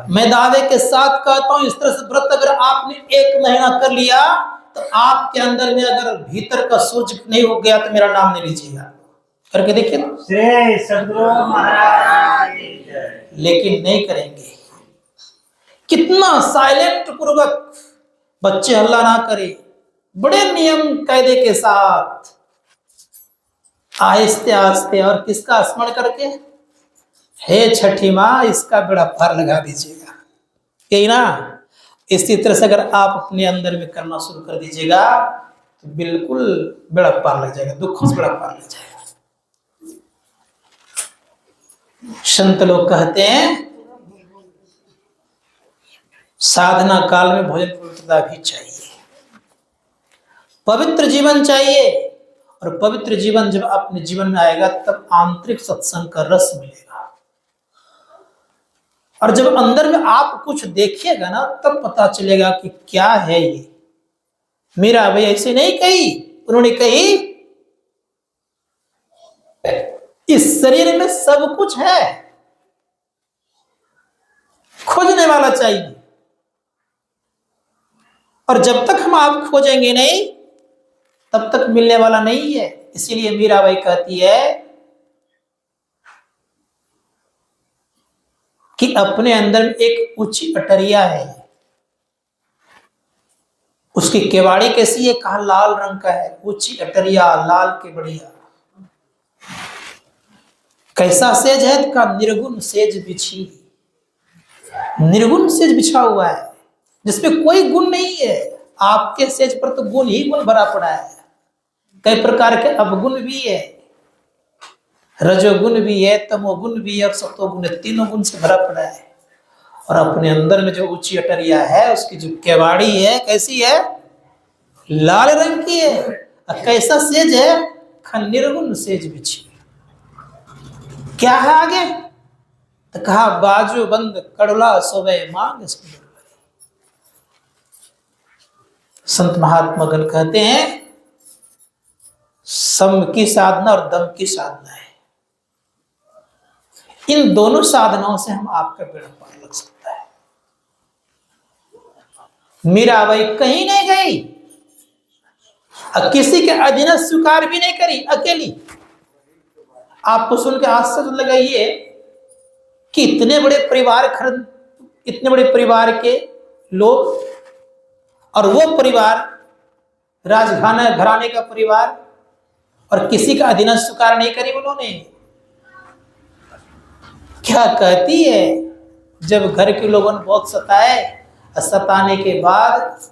मैं दावे के साथ कहता हूं, इस तरह से व्रत अगर आपने 1 महीना कर लिया तो आपके अंदर में अगर भीतर का सूरज नहीं हो गया तो मेरा नाम नहीं लीजिएगा। करके देखिए। लेकिन नहीं करेंगे। कितना साइलेंट पूर्वक, बच्चे हल्ला ना करें, बड़े नियम कायदे के साथ, आहिस्ते आहिस्ते, और किसका स्मरण करके? हे छठी माँ, इसका बेड़ा पार लगा दीजिएगा, यही ना? इसी तरह से अगर आप अपने अंदर में करना शुरू कर दीजिएगा तो बिल्कुल बेड़ा पार लग जाएगा, दुखों से बेड़ा पार लग जाएगा। संत लोग कहते हैं साधना काल में भोजन पवित्रता भी चाहिए, पवित्र जीवन चाहिए, और पवित्र जीवन जब अपने जीवन में आएगा तब आंतरिक सत्संग का रस मिलेगा। और जब अंदर में आप कुछ देखिएगा ना, तब पता चलेगा कि क्या है ये। मीरा भाई ऐसे नहीं कही, उन्होंने कही इस शरीर में सब कुछ है, खोजने वाला चाहिए, और जब तक हम आप खोजेंगे नहीं तब तक मिलने वाला नहीं है। इसीलिए मीराबाई कहती है कि अपने अंदर में एक ऊंची अटरिया है, उसकी केवाड़ी कैसी है? कहा लाल रंग का है, ऊंची अटरिया लाल के बढ़िया। कैसा सेज है? का निर्गुण सेज बिछी, निर्गुण सेज बिछा हुआ है जिसमें कोई गुण नहीं है। आपके सेज पर तो गुण ही गुण भरा पड़ा है, कई प्रकार के अवगुण भी है, रजोगुण भी है, तमोगुण भी है, और सतोगुण, तीनों गुण से भरा पड़ा है। और अपने अंदर में जो ऊंची अटरिया है, उसकी जो केवाड़ी है कैसी है? लाल रंग की है। और कैसा सेज है? निर्गुण सेज बिछी। क्या है आगे? तो कहा बाजू बंद कड़ला सोवे मांग। संत महात्मागण कहते हैं सम की साधना और दम की साधना है। इन दोनों साधनाओं से हम आपका बेड़ा पार लग सकता है। मीराबाई कहीं नहीं गई, किसी के अधीन स्वीकार भी नहीं करी, अकेली। आपको सुन के आश्चर्य लगाइए कि इतने बड़े परिवार के लोग, और वो परिवार राजघराना घराने का परिवार, और किसी का अधीन स्वीकार नहीं करी उन्होंने। क्या कहती है? जब घर के लोगों ने बहुत सताए, सताने के बाद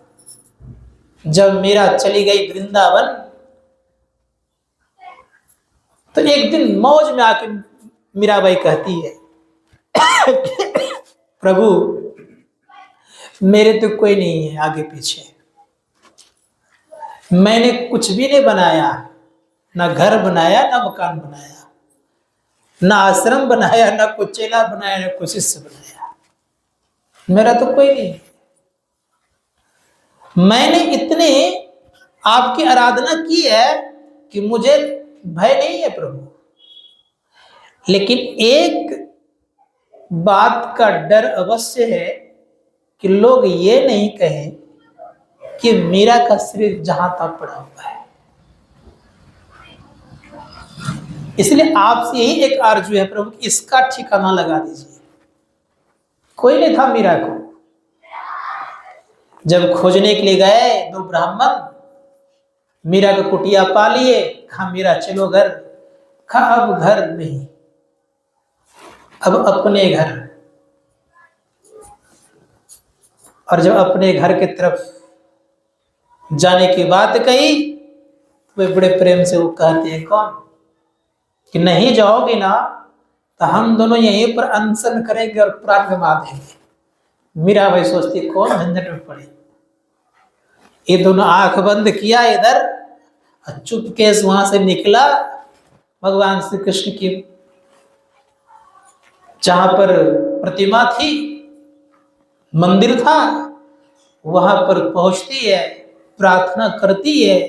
जब मीरा चली गई वृंदावन, तो एक दिन मौज में आके मीराबाई कहती है प्रभु मेरे तो कोई नहीं है आगे पीछे, मैंने कुछ भी नहीं बनाया, ना घर बनाया ना मकान बनाया, ना आश्रम बनाया, ना कोई चेला बनाया, ना कोई शिष्य बनाया, मेरा तो कोई नहीं। मैंने इतने आपकी आराधना की है कि मुझे भय नहीं है प्रभु, लेकिन एक बात का डर अवश्य है कि लोग ये नहीं कहें कि मीरा का शरीर जहां तक पड़ा हुआ है। इसलिए आपसे यही एक आरजू है प्रभु कि इसका ठिकाना लगा दीजिए। कोई नहीं था मीरा को, जब खोजने के लिए गए दो ब्राह्मण मीरा को कुटिया पा लिए, कहा मीरा चलो घर, कहा अब घर नहीं, अब अपने घर। और जब अपने घर की तरफ जाने की बात कही वे बड़े प्रेम से वो कहते हैं कौन कि नहीं जाओगे ना तो हम दोनों यहीं पर अनशन करेंगे और प्राण गंवा देंगे। मीरा भाई सोचती कौन झंझट में पड़े, ये दोनों आंख बंद किया इधर और चुपके से वहां से निकला। भगवान श्री कृष्ण की जहां पर प्रतिमा थी, मंदिर था, वहां पर पहुंचती है, प्रार्थना करती है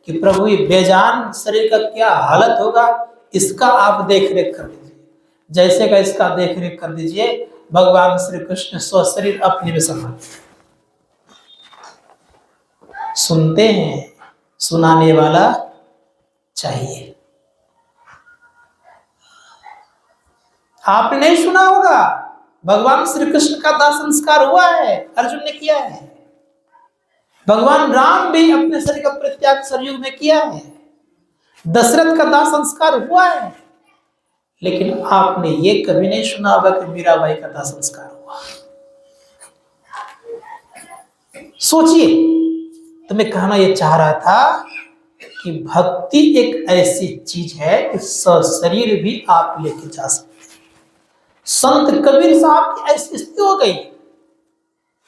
कि प्रभु ये बेजान शरीर का क्या हालत होगा, इसका आप देख रेख कर दीजिए, जैसे का इसका देख रेख कर दीजिए। भगवान श्री कृष्ण स्व शरीर अपने में संभालते। सुनते हैं, सुनाने वाला चाहिए। आपने नहीं सुना होगा, भगवान श्री कृष्ण का दाह संस्कार हुआ है, अर्जुन ने किया है। भगवान राम भी अपने शरीर का परित्याग सरयुग में किया है। दशरथ का दाह संस्कार हुआ है, लेकिन आपने ये कभी नहीं सुना होगा कि मीराबाई का दाह संस्कार हुआ। सोचिए, तो मैं कहना यह चाह रहा था कि भक्ति एक ऐसी चीज है कि शरीर भी आप लेके जा सकते हैं। संत कबीर साहब की ऐसी स्थिति हो गई,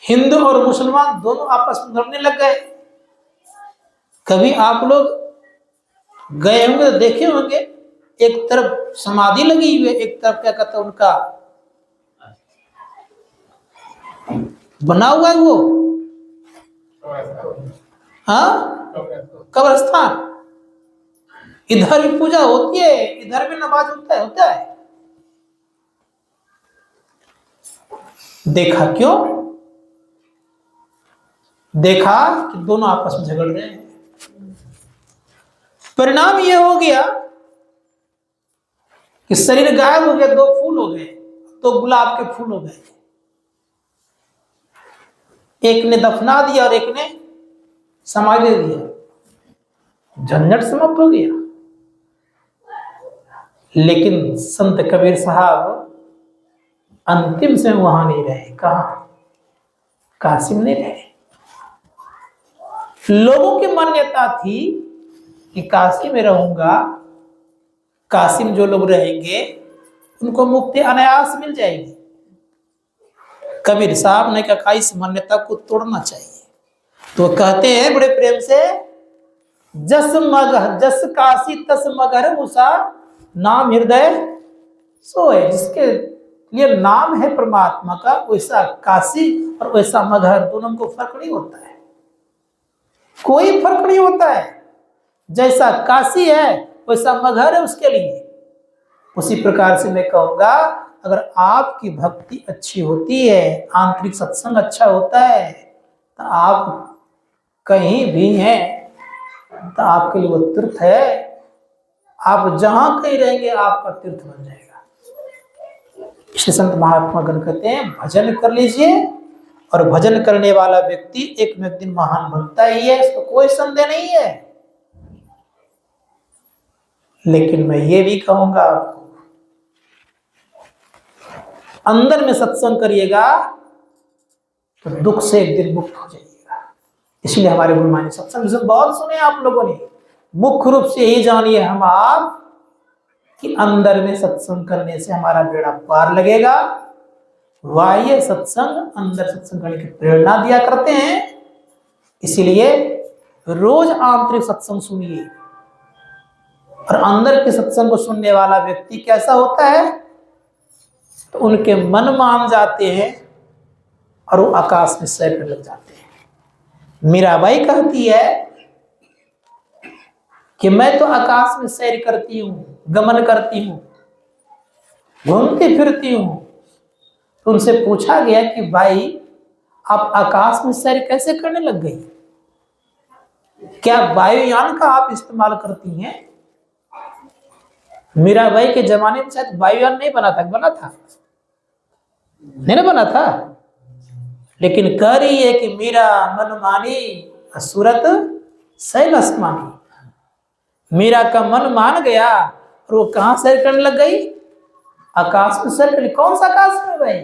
हिंदू और मुसलमान दोनों आपस में लड़ने लग गए। कभी आप लोग गए होंगे तो देखे होंगे, एक तरफ समाधि लगी हुई है, एक तरफ क्या कहते हैं उनका बना हुआ है वो, हाँ, कब्रिस्तान। इधर भी पूजा होती है, इधर भी नमाज होता है। देखा क्यों? देखा कि दोनों आपस में झगड़ रहे हैं। परिणाम यह हो गया कि शरीर गायब हो गया, दो फूल हो गए, दो गुलाब के फूल हो गए। एक ने दफना दिया और एक ने समाधि दे दिया, झंझट समाप्त हो गया। लेकिन संत कबीर साहब अंतिम से वहां नहीं रहे। कहा? काशी में नहीं रहे। लोगों की मान्यता थी कि काशी में रहूंगा, काशी में जो लोग रहेंगे उनको मुक्ति अनायास मिल जाएगी। कबीर साहब ने कहा इस मान्यता को तोड़ना चाहिए। तो कहते हैं बड़े प्रेम से, जस मगह जस काशी तस मगर उषा, नाम हृदय सोए। जिसके लिए नाम है परमात्मा का, वैसा काशी और वैसा मगहर, दोनों को फर्क नहीं होता है, कोई फर्क नहीं होता है। जैसा काशी है वैसा मगहर है उसके लिए। उसी प्रकार से मैं कहूंगा, अगर आपकी भक्ति अच्छी होती है, आंतरिक सत्संग अच्छा होता है, तो आप कहीं भी हैं तो आपके लिए वो तीर्थ है। आप जहां कहीं रहेंगे आपका तीर्थ बन जाएगा। इसलिए संत महात्मा गण कहते हैं भजन कर लीजिए, और भजन करने वाला व्यक्ति एक न एक दिन महान बनता ही है, इसको कोई संदेह नहीं है। लेकिन मैं ये भी कहूंगा आपको, अंदर में सत्संग करिएगा तो दुख से एक दिन मुक्त हो जाइएगा। इसलिए हमारे गुरुमानी सत्संग बहुत सुने आप लोगों ने। मुख्य रूप से यही जानिए, हम आप कि अंदर में सत्संग करने से हमारा बेड़ा पार लगेगा। बाह्य सत्संग, अंदर सत्संग करने की प्रेरणा दिया करते हैं। इसीलिए रोज आंतरिक सत्संग सुनिए। और अंदर के सत्संग को सुनने वाला व्यक्ति कैसा होता है, तो उनके मन मान जाते हैं और वो आकाश में सैर करने लग जाते हैं। मीराबाई कहती है कि मैं तो आकाश में सैर करती हूं, गमन करती हूं, घूमती फिरती हूं। तो उनसे पूछा गया कि भाई आप आकाश में सैर कैसे करने लग गई, क्या वायुयान का आप इस्तेमाल करती हैं? मीराबाई के जमाने में शायद वायुयान नहीं बना था, बना था नहीं ना बना था, लेकिन कह रही है कि मीरा मन मानी सूरत सैल आसमानी। मीरा का मन मान गया और वो कहां सैर करने लग गई, आकाश में सैर करने। कौन सा आकाश में भाई?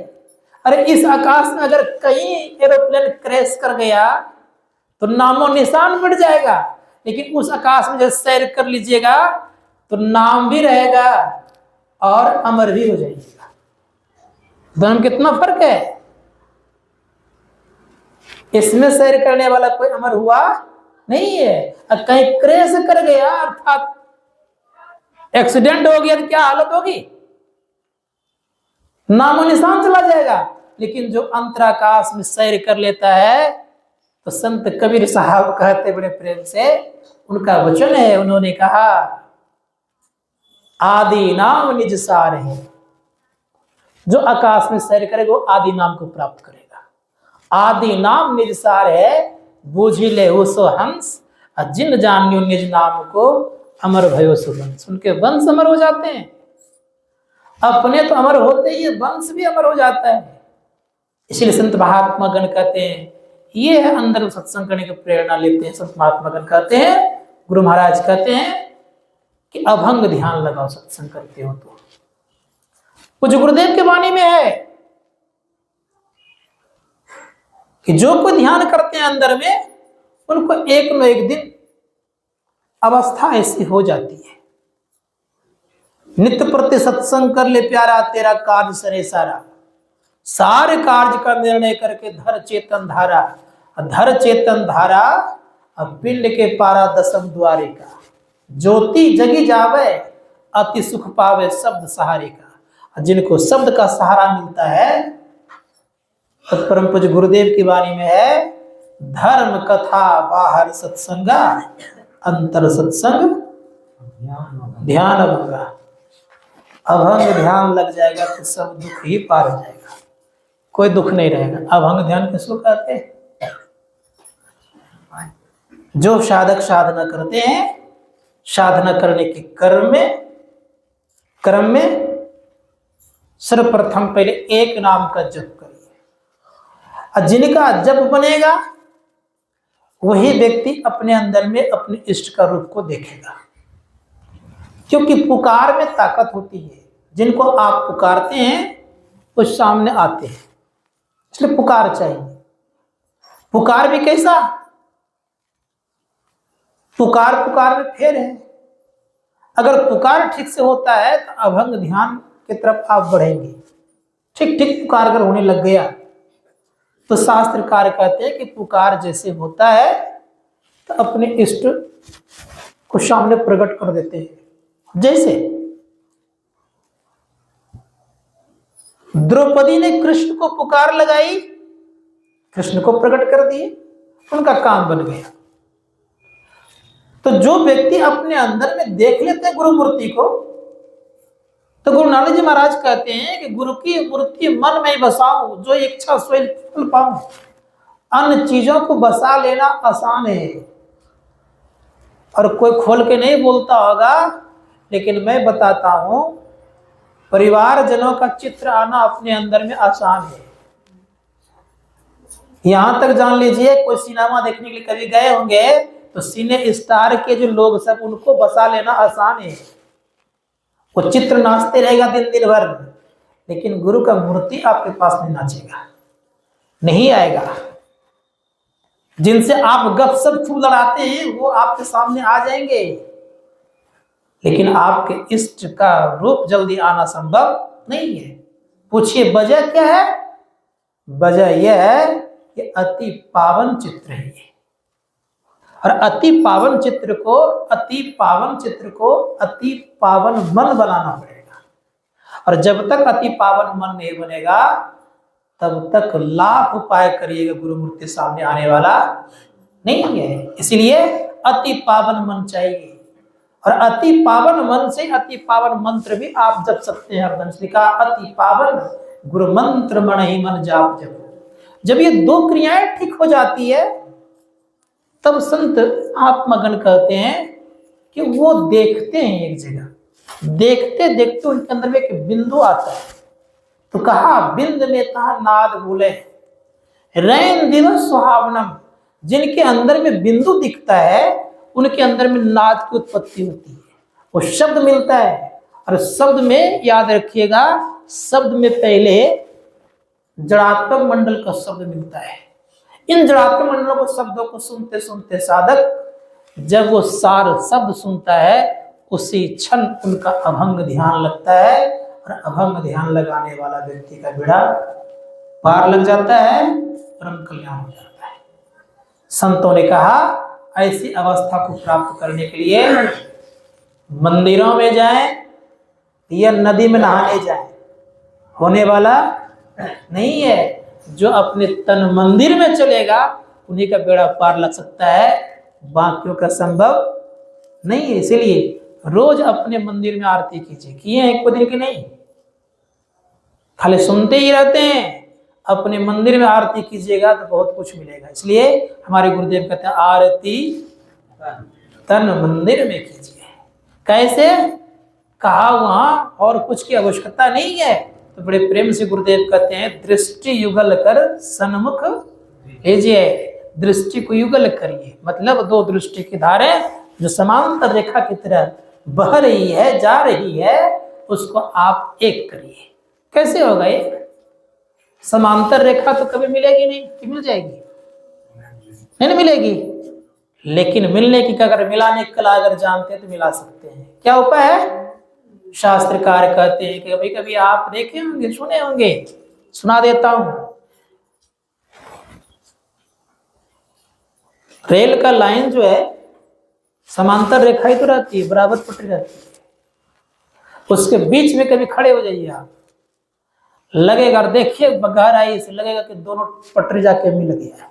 अरे इस आकाश में अगर कहीं एरोप्लेन क्रैश कर गया तो नामो निशान मिट जाएगा, लेकिन उस आकाश में जब सैर कर लीजिएगा तो नाम भी रहेगा और अमर भी हो जाइएगा। दोनों में कितना फर्क है। इसमें सैर करने वाला कोई अमर हुआ नहीं है। और कहीं क्रैश कर गया अर्थात एक्सीडेंट हो गया तो क्या हालत होगी, नामो निशान चला जाएगा। लेकिन जो अंतराकाश में सैर कर लेता है, तो संत कबीर साहब कहते बड़े प्रेम से, उनका वचन है, उन्होंने कहा आदि नाम निज सार है। जो आकाश में सैर करेगा वो आदि नाम को प्राप्त करेगा। आदि नाम निज सार है, बूझी ले सो हंस, जिन जानियो निज नाम को अमर भयो सुवंश। उनके वंश अमर हो जाते हैं। अपने तो अमर होते ही वंश भी अमर हो जाता है। इसलिए संत महात्मा गण कहते हैं, ये है अंदर सत्संग करने की प्रेरणा लेते हैं। संत महात्मा गण कहते हैं, गुरु महाराज कहते हैं कि अभंग ध्यान लगाओ सत्संग करते हो तो। कुछ गुरुदेव के वाणी में है कि जो कोई ध्यान करते हैं अंदर में, उनको एक न एक दिन अवस्था ऐसी हो जाती है। नित्य प्रति सत्संग कर ले प्यारा, तेरा कार्य सरे सारा। सारे कार्य का निर्णय करके धर चेतन धारा। धर चेतन धारा, अब पिंड के पारा दसम द्वारे का। ज्योति जगी जावे, अति सुख पावे शब्द सहारे का। जिनको शब्द का सहारा मिलता है, तो परम पूज्य गुरुदेव की वाणी में है, धर्म कथा बाहर सत्संगा, अंतर सत्संग ध्यान अभंगा। अभंग ध्यान लग जाएगा तो सब दुख ही पार हो जाएगा, कोई दुख नहीं रहेगा। अभंग ध्यान किसको कहते हैं? जो साधक साधना करते हैं, साधना करने के क्रम में सर्वप्रथम पहले एक नाम का जप करिए। और जिनका जप बनेगा वही व्यक्ति अपने अंदर में अपने इष्ट का रूप को देखेगा। क्योंकि पुकार में ताकत होती है। जिनको आप पुकारते हैं वो सामने आते हैं, इसलिए पुकार चाहिए। पुकार भी कैसा? पुकार में फेर है। अगर पुकार ठीक से होता है तो अभंग ध्यान की तरफ आप बढ़ेंगे। ठीक पुकार अगर होने लग गया तो शास्त्रकार कहते हैं कि पुकार जैसे होता है तो अपने इष्ट को सामने प्रकट कर देते हैं। जैसे द्रौपदी ने कृष्ण को पुकार लगाई, कृष्ण को प्रकट कर दिए, उनका काम बन गया। तो जो व्यक्ति अपने अंदर में देख लेते हैं गुरु मूर्ति को, तो गुरु नानक जी महाराज कहते हैं कि गुरु की मूर्ति मन में बसाऊं, जो इच्छा सोई फल पाऊं। अन्य चीजों को बसा लेना आसान है और कोई खोल के नहीं बोलता होगा, लेकिन मैं बताता हूं, परिवारजनों का चित्र आना अपने अंदर में आसान है। यहां तक जान लीजिए, कोई सिनेमा देखने के लिए कभी गए होंगे तो सिने स्टार के जो लोग सब, उनको बसा लेना आसान है। वो चित्र नाचते रहेगा दिन भर, लेकिन गुरु का मूर्ति आपके पास नहीं नाचेगा, नहीं आएगा। जिनसे आप गपशप खूब लड़ाते हैं वो आपके सामने आ जाएंगे, लेकिन आपके इष्ट का रूप जल्दी आना संभव नहीं है। पूछिए वजह क्या है? वजह यह है कि अति पावन चित्र है ये, और अति पावन चित्र को अति पावन मन बनाना पड़ेगा। और जब तक अति पावन मन नहीं बनेगा तब तक लाख उपाय करिएगा, गुरुमूर्ति सामने आने वाला नहीं है। इसलिए अति पावन मन चाहिए, और अति पावन मन से अति पावन मंत्र भी आप जप सकते हैं। अर्दन लिखा अति पावन गुरु मंत्र मन ही मन जाप जप। जब ये दो क्रियाएं ठीक हो जाती है तब संत आत्मगन कहते हैं कि वो देखते हैं एक जगह, देखते देखते उनके अंदर में एक बिंदु आता है। तो कहा बिंद में था नाद बोले रैन दिन सुहावनम। जिनके अंदर में बिंदु दिखता है उनके अंदर में नाद की उत्पत्ति होती है, वो शब्द मिलता है। और शब्द में याद रखिएगा, शब्द में पहले जड़ात्मक मंडल का शब्द मिलता है। इन जड़ात्मक मंडलों को शब्दों को सुनते सुनते साधक जब वो सार शब्द सुनता है उसी क्षण उनका अभंग ध्यान लगता है, और अभंग ध्यान लगाने वाला व्यक्ति का बेड़ा पार लग जाता है, परम कल्याण हो जाता है। संतों ने कहा ऐसी अवस्था को प्राप्त करने के लिए मंदिरों में जाएं या नदी में नहाने जाएं, होने वाला नहीं है। जो अपने तन मंदिर में चलेगा उन्हीं का बेड़ा पार लग सकता है, बाकियों का संभव नहीं है। इसीलिए रोज अपने मंदिर में आरती कीजिए। किए हैं एक दिन की नहीं, खाली सुनते ही रहते हैं। अपने मंदिर में आरती कीजिएगा तो बहुत कुछ मिलेगा। इसलिए हमारे गुरुदेव कहते हैं आरती तन मंदिर में कीजिए। कैसे? कहा वहां और कुछ की आवश्यकता नहीं है। तो बड़े प्रेम से गुरुदेव कहते हैं दृष्टि युगल कर सन्मुख भेजिए। दृष्टि को युगल करिए, मतलब दो दृष्टि की धारें जो समांतर रेखा की तरह बह रही है, जा रही है, उसको आप एक करिए। कैसे होगा ये? समांतर रेखा तो कभी मिलेगी नहीं कि मिल जाएगी? नहीं मिलेगी। लेकिन मिलने की अगर मिलाने की कला अगर जानते हैं तो मिला सकते हैं। क्या उपाय है? शास्त्रकार कहते हैं कि कभी कभी आप देखे होंगे, सुने होंगे, सुना देता हूं। रेल का लाइन जो है समांतर रेखा ही तो रहती है, बराबर पटरी रहती है। उसके बीच में कभी खड़े हो जाइए आप, लगेगा, और देखिए गहराई से लगेगा कि दोनों पटरी जाके मिल गया है।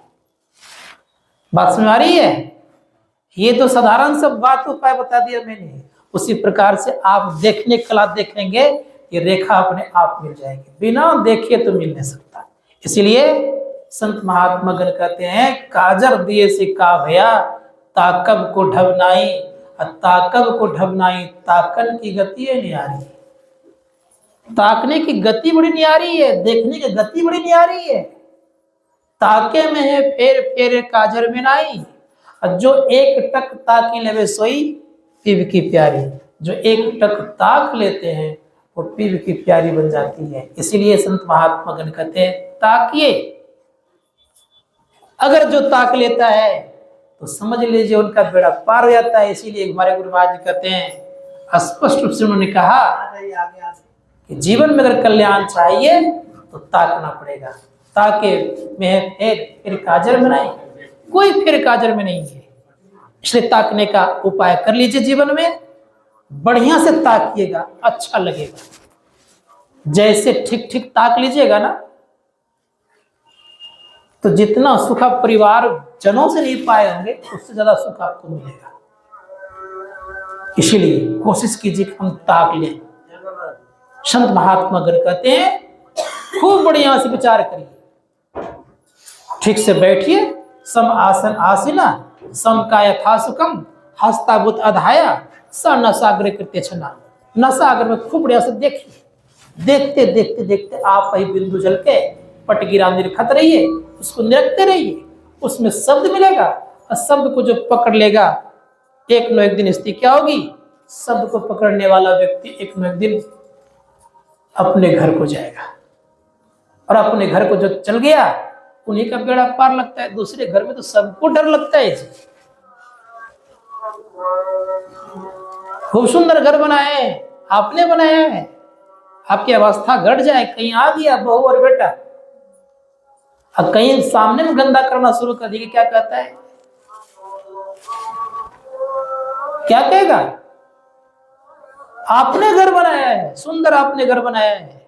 बात समझ आ रही है? ये तो साधारण सब बात उपाय बता दिया मैंने। उसी प्रकार से आप देखने कला देखेंगे, ये रेखा अपने आप मिल जाएगी। बिना देखे तो मिल नहीं सकता। इसलिए संत महात्मा गण कहते हैं काजर दिए से का भया ताकब को ढबनाई, ताकब को ढबनाई ताकन की गति है न्यारी। ताकने की गति बड़ी न्यारी है, देखने की गति बड़ी न्यारी है। ताके में है फेर फेर काजर में नाई, और जो एक टक ताकी लेवे सोई पीव की प्यारी। जो एक टक ताक लेते हैं वो पीव की प्यारी बन जाती है। इसीलिए संत महात्मा गण कहते हैं ताकिए। अगर जो ताक लेता है तो समझ लीजिए उनका बेड़ा पार हो जाता है। इसीलिए हमारे गुरु महाराज जी कहते हैं स्पष्ट रूप से उन्होंने कहा कि जीवन में अगर कल्याण चाहिए तो ताकना पड़ेगा। ताके में फिर काजर में नहीं, कोई फिर काजर में नहीं है। इसलिए ताकने का उपाय कर लीजिए। जीवन में बढ़िया से ताकिएगा, अच्छा लगेगा। जैसे ठीक ठीक ताक लीजिएगा ना तो जितना सुख आप परिवार जनों से नहीं पाए होंगे उससे ज्यादा सुख आपको मिलेगा। इसीलिए कोशिश कीजिए कि हम ताक लें। संत महात्मा गण कहते हैं खूब बढ़िया से विचार करिए, ठीक से बैठिए। सम आसन आसीना सम का यथा सुखम हस्ताभूत अधाया स नसाग्र कृत्य छना। नसाग्र में खूब बढ़िया से देखिए। देखते देखते देखते आप वही बिंदु जल के पटगिरा निरखत रहिए, उसको निरखते रहिए। उसमें शब्द मिलेगा, और शब्द को जो पकड़ लेगा एक न एक दिन स्थिति क्या होगी? शब्द को पकड़ने वाला व्यक्ति एक न एक दिन अपने घर को जाएगा, और अपने घर को जो चल गया उन्हीं का बेड़ा पार लगता है। दूसरे घर में तो सबको डर लगता है। खूब सुंदर घर बनाए, आपने बनाया है। आपकी अवस्था घट जाए, कहीं आ गया बहू और बेटा, अब कहीं सामने में गंदा करना शुरू कर दिया, क्या कहता है, क्या कहेगा? आपने घर बनाया है, सुंदर आपने घर बनाया है,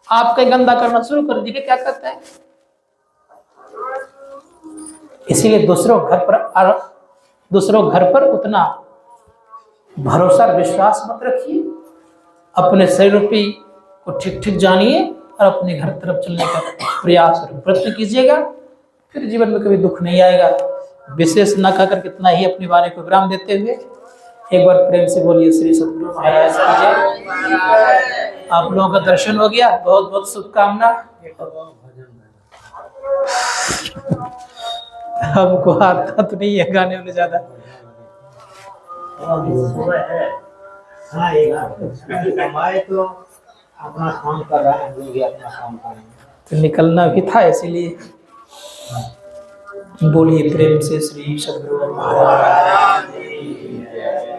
आप कहीं गंदा करना शुरू कर दिया, क्या कहता है? इसीलिए दूसरों घर पर उतना भरोसा और विश्वास मत रखिए। अपने शरीर रूपी को ठीक ठीक जानिए और अपने घर तरफ चलने का प्रयास और प्रयत्न कीजिएगा, फिर जीवन में कभी दुख नहीं आएगा। विशेष न कहकर कितना ही अपनी वाणी को विराम देते हुए एक बार प्रेम से बोलिए श्री सद्गुरु महाराज की जय। आप लोगों का दर्शन हो गया, बहुत बहुत शुभकामना। हमको आता तो नहीं है गाने में ज्यादा। हाँ, कमाए तो अपना काम कर रहा है, हम लोग भी अपना काम कर रहे हैं। तो निकलना भी था, इसीलिए बोलिए प्रेम से श्री सद्गुरु महाराज की जय।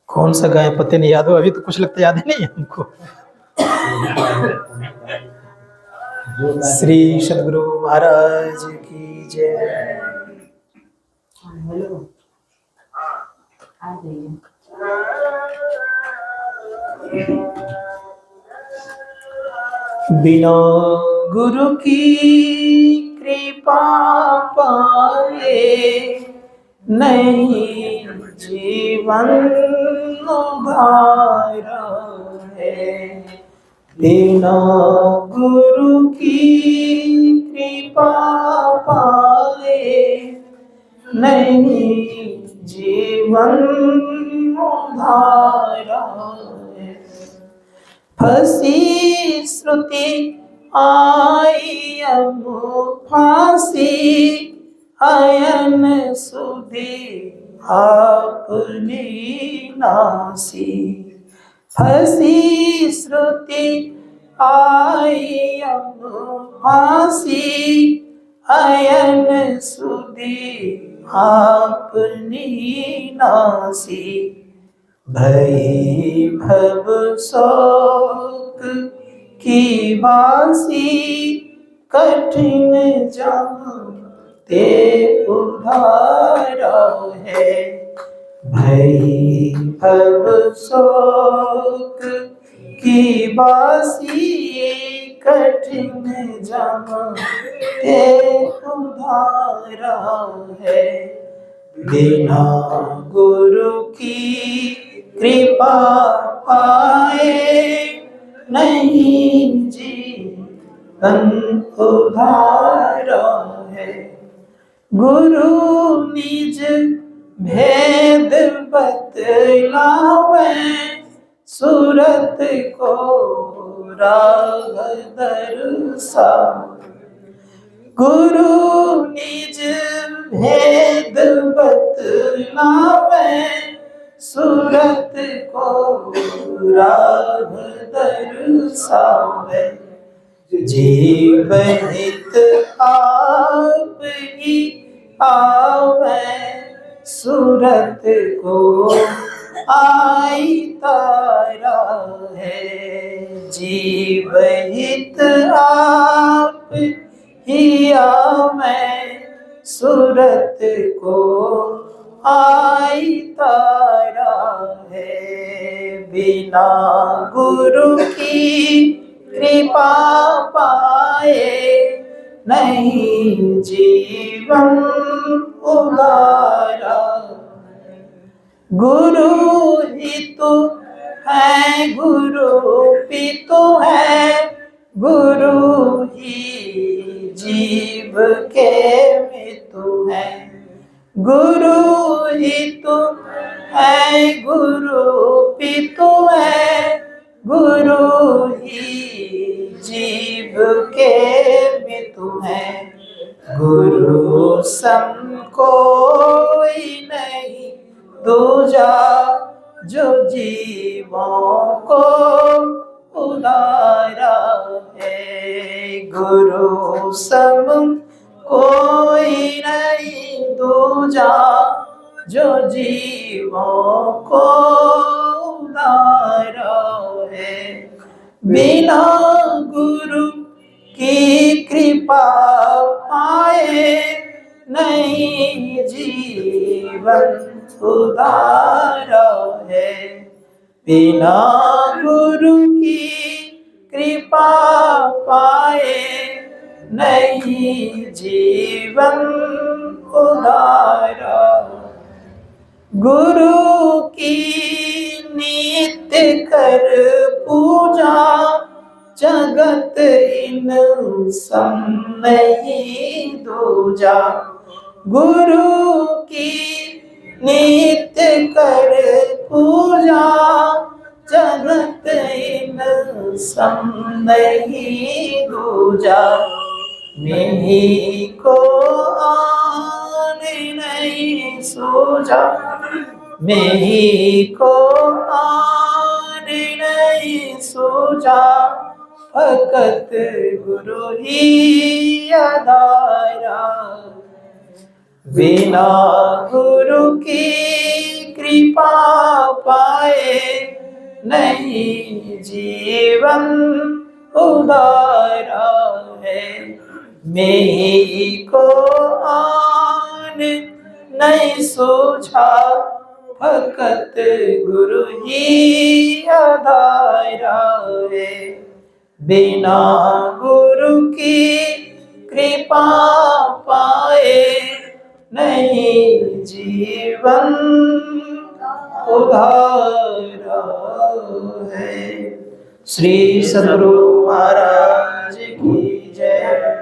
कौन सा गाय पते नहीं याद हो, अभी तो कुछ लगता याद ही नहीं है हमको। श्री सद्गुरु महाराज की जय। बिना गुरु की कृपा पाए नहीं जीवन उधारा है। बिना गुरु की कृपा पाए नहीं जीवन उधारा है। फंसी श्रुति आई अब फांसी अयन सुधी आपनी नासी। फंसी श्रुति आई अब फांसी अयन सुधी आपनी नासी। भई भव शोक की बासी कठिन जम ते उधारा है। भई भव शोक की बासी कठिन जम ते उधारा है। बिना गुरु की कृपा पाए नहीं जीवन उधारा है। गुरु निज भेद बतलावे सूरत को राग दर्शावे। गुरु निज भेद बतलावे सूरत को राग दर्शावे। जीव हित आप ही आवे सूरत को आई तारा है। जीव हित आप ही आवे सूरत को आई तारा है। बिना गुरु की कृपा पाए नहीं जीवन उधारा। गुरु ही तो है गुरु पितु है, गुरु ही जीव के मितु है। गुरु ही तो है गुरु पितु है, गुरु ही जीव के मितु है। गुरु सम कोई नहीं दूजा जो जीवों को उदारा है। गुरु सम कोई नहीं दूजा जो जीवों को उदारा है। बिना गुरु की कृपा पाए नहीं जीवन उदारा है। बिना गुरु की कृपा पाए नहीं जीवन उदारा। गुरु की नित्य कर पूजा जगत इन सम नहीं दूजा। गुरु की नित्य कर पूजा जगत इन सम नहीं दूजा। नहीं को आन नहीं सूझा। नहीं को आन नहीं सूझा। फकत गुरु ही आधारा। बिना गुरु की कृपा पाए नहीं जीवन उदारा है। मैं को आन नहीं सूझा। फकत गुरु ही आधारा है। बिना गुरु की कृपा पाए नहीं जीवन उधारा है। श्री सद्गुरु महाराज की जय।